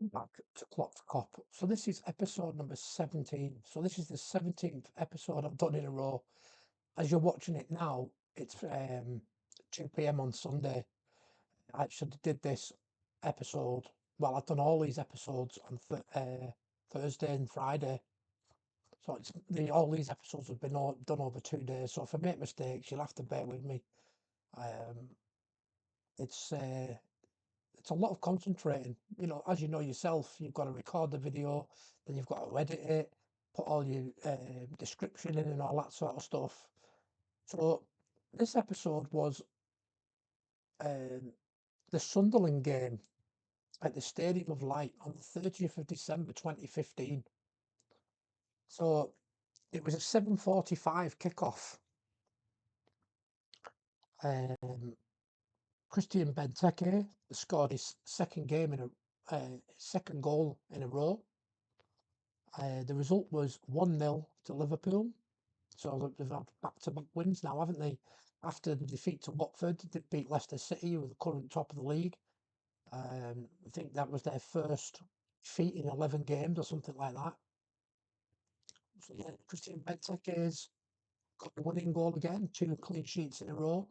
Back to Klopp for Cop. So this is episode number 17. So this is the 17th episode I've done in a row. As you're watching it now, it's 2 p.m. on Sunday. I actually did this episode. Well, I've done all these episodes on Thursday and Friday. So all these episodes have been done over 2 days. So if I make mistakes, you'll have to bear with me. Um, it's uh, it's a lot of concentrating. As you know yourself, you've got to record the video, then you've got to edit it, put all your description in and all that sort of stuff. So this episode was um, the Sunderland game at the Stadium of Light on the 30th of December 2015. So it was a 7:45 kickoff. Um, Christian Benteke scored his second goal in a row. The result was 1-0 to Liverpool. So they've had back-to-back wins now, haven't they? After the defeat to Watford, they beat Leicester City, who are the current top of the league. I think that was their first defeat in 11 games or something like that. So yeah, Christian Benteke's got the winning goal again, 2 clean sheets in a row.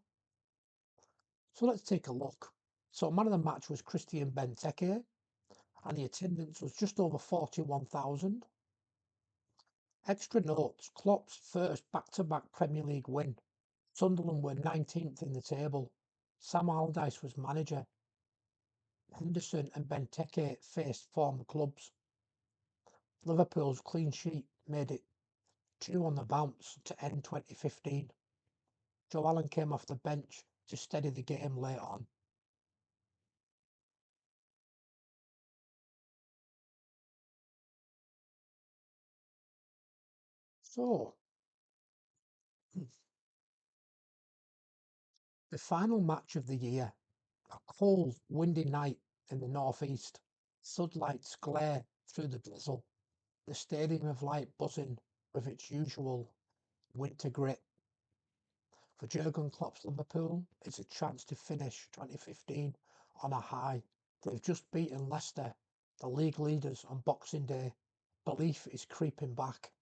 So let's take a look. So man of the match was Christian Benteke, and the attendance was just over 41,000. Extra notes, Klopp's first back-to-back Premier League win. Sunderland were 19th in the table. Sam Allardyce was manager. Henderson and Benteke faced former clubs. Liverpool's clean sheet made it 2 on the bounce to end 2015. Joe Allen came off the bench to steady the game late on. So, the final match of the year, a cold, windy night in the northeast. Floodlights glare through the drizzle. The Stadium of Light buzzing with its usual winter grit. For Jurgen Klopp's Liverpool, it's a chance to finish 2015 on a high. They've just beaten Leicester, the league leaders, on Boxing Day. Belief is creeping back.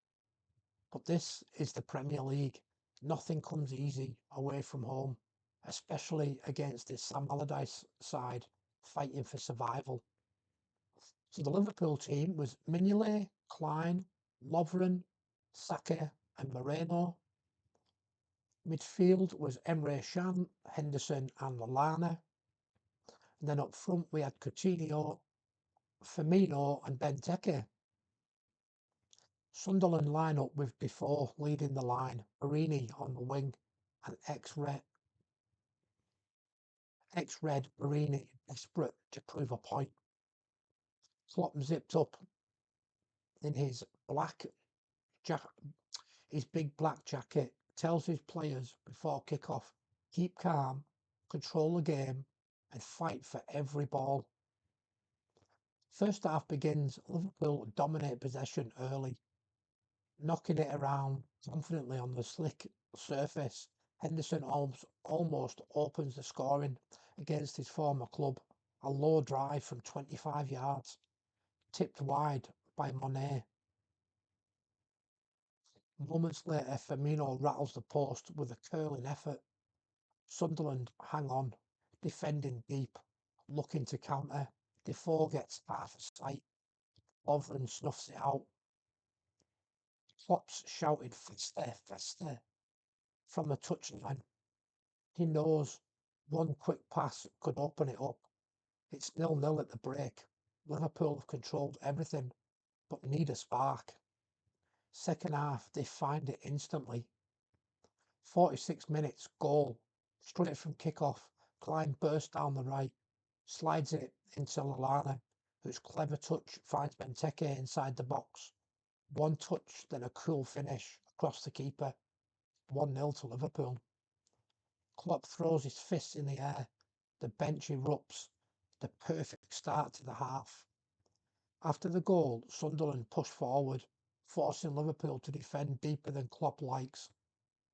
But this is the Premier League. Nothing comes easy away from home, especially against this Sam Allardyce side fighting for survival. So the Liverpool team was Mignolet, Klein, Lovren, Saka and Moreno. Midfield was Emre Can, Henderson and Lallana. And then up front we had Coutinho, Firmino and Benteke. Sunderland lineup with Defoe leading the line, Barini on the wing and ex-Red Barini desperate to prove a point. Klopp zipped up in his his big black jacket, tells his players before kick-off, keep calm, control the game and fight for every ball. First half begins, Liverpool dominate possession early, knocking it around confidently on the slick surface. Henderson almost opens the scoring against his former club. A low drive from 25 yards, tipped wide by Monet. Moments later, Firmino rattles the post with a curling effort. Sunderland hang on, defending deep, looking to counter. Defoe gets half a sight. Lovren snuffs it out. Klopp's shouted faster, faster from the touchline. He knows one quick pass could open it up. It's 0-0 at the break. Liverpool have controlled everything, but need a spark. Second half, they find it instantly. 46 minutes, goal. Straight from kick-off. Klein bursts down the right, slides it into Lallana, whose clever touch finds Benteke inside the box. One touch, then a cool finish across the keeper. 1-0 to Liverpool. Klopp throws his fists in the air. The bench erupts. The perfect start to the half. After the goal, Sunderland push forward, forcing Liverpool to defend deeper than Klopp likes.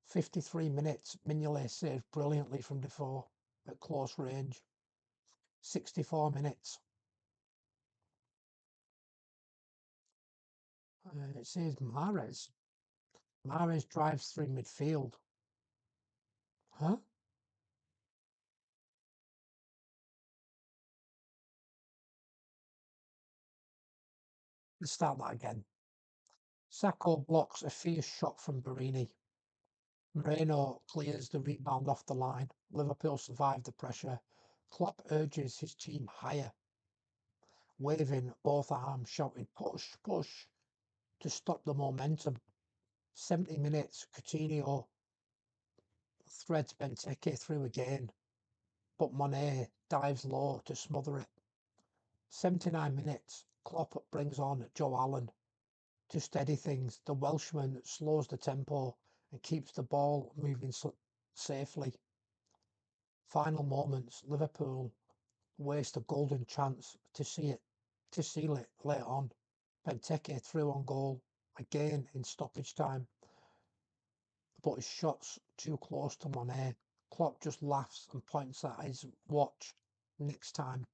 53 minutes, Mignolet saved brilliantly from Defoe at close range. 64 minutes. It says Mahrez. Mahrez drives through midfield. Huh? Let's start that again. Sacco blocks a fierce shot from Barini. Moreno clears the rebound off the line. Liverpool survive the pressure. Klopp urges his team higher, waving both arms, shouting push, push, to stop the momentum. 70 minutes, Coutinho threads Benteke through again, but Monet dives low to smother it. 79 minutes, Klopp brings on Joe Allen to steady things. The Welshman slows the tempo and keeps the ball moving safely. Final moments, Liverpool waste a golden chance to seal it later on. Benteke through on goal again in stoppage time, but his shot's too close to Monet. Klopp just laughs and points at his watch. Next time,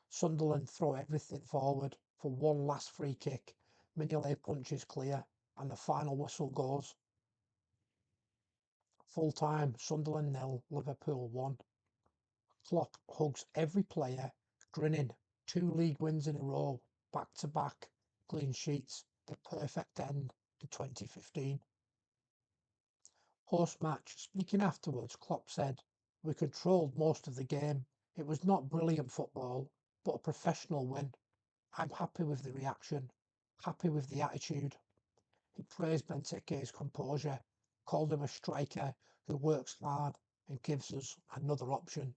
Sunderland throw everything forward for one last free kick. Mignolet punches clear, and the final whistle goes. Full time, Sunderland 0, Liverpool 1. Klopp hugs every player, grinning. 2 league wins in a row, back to back, clean sheets, the perfect end to 2015. Post-match, speaking afterwards, Klopp said, "We controlled most of the game. It was not brilliant football, but a professional win. I'm happy with the reaction, happy with the attitude." He praised Benteke's composure, called him a striker who works hard and gives us another option.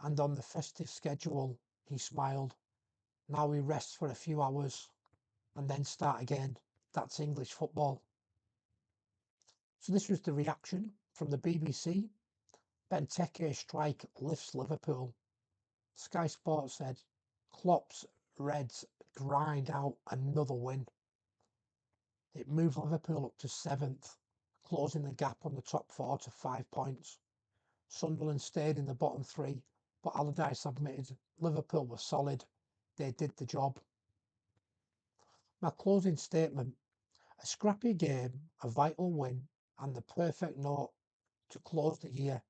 And on the festive schedule, he smiled. "Now we rest for a few hours and then start again. That's English football." So this was the reaction from the BBC. Benteke strike lifts Liverpool. Sky Sports said, "Klopp's Reds grind out another win." It moved Liverpool up to 7th, closing the gap on the top 4 to 5 points. Sunderland stayed in the bottom 3, but Allardyce admitted Liverpool were solid. They did the job. My closing statement: a scrappy game, a vital win, and the perfect note to close the year.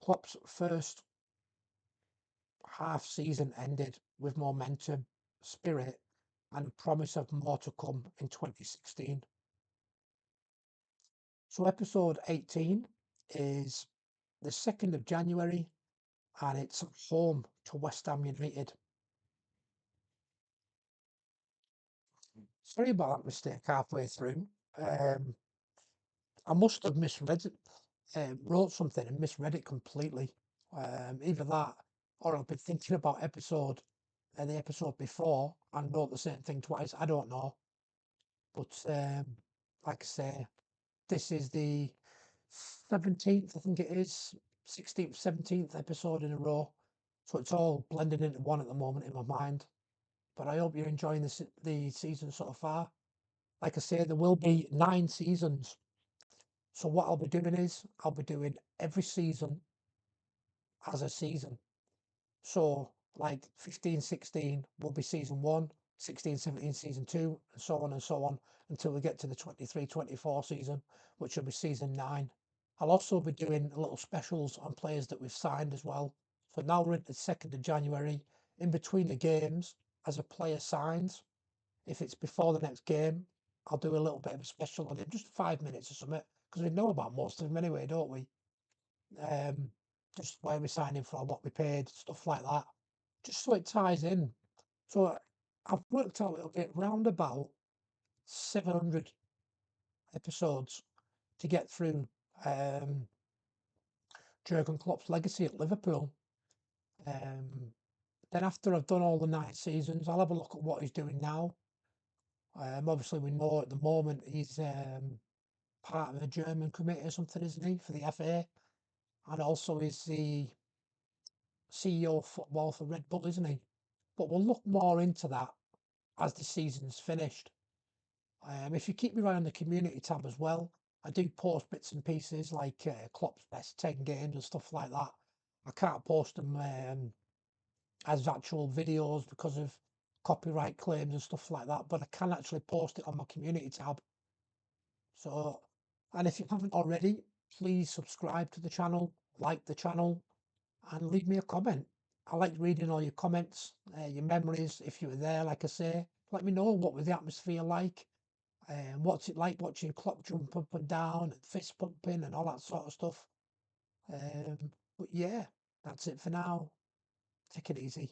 Klopp's first half season ended with momentum, spirit, and promise of more to come in 2016. So episode 18 is the 2nd of January, and it's home to West Ham United. Sorry about that mistake halfway through. I must have misread it, wrote something and misread it completely. Either that, or I've been thinking about the episode before, and wrote the same thing twice. I don't know. But like I say, this is the 17th, I think it is, 16th, 17th episode in a row. So it's all blending into one at the moment in my mind. But I hope you're enjoying the season so far. Like I say, there will be 9 seasons. So what I'll be doing is, I'll be doing every season as a season. So like 15, 16 will be season 1, 16, 17 season 2, and so on until we get to the 23, 24 season, which will be season 9. I'll also be doing little specials on players that we've signed as well. So now we're into the 2nd of January, in between the games, as a player signs, if it's before the next game, I'll do a little bit of a special on it, just 5 minutes or something, because we know about most of them anyway, don't we? Just where we're signing for, what we paid, stuff like that, just so it ties in. So I've worked out it'll be round about 700 episodes to get through Jurgen Klopp's legacy at Liverpool. Then after I've done all the 9 seasons, I'll have a look at what he's doing now. Obviously, we know at the moment he's part of the German committee or something, isn't he, for the FA? And also he's the CEO of football for Red Bull, isn't he? But we'll look more into that as the season's finished. If you keep your eye on the community tab as well, I do post bits and pieces like Klopp's best 10 games and stuff like that. I can't post them as actual videos because of copyright claims and stuff like that, but I can actually post it on my community tab. So, and if you haven't already, please subscribe to the channel, like the channel, and leave me a comment. I like reading all your comments, your memories, if you were there, like I say. Let me know what was the atmosphere like, and what's it like watching Klopp jump up and down and fist pumping and all that sort of stuff. But yeah, that's it for now. Take it easy.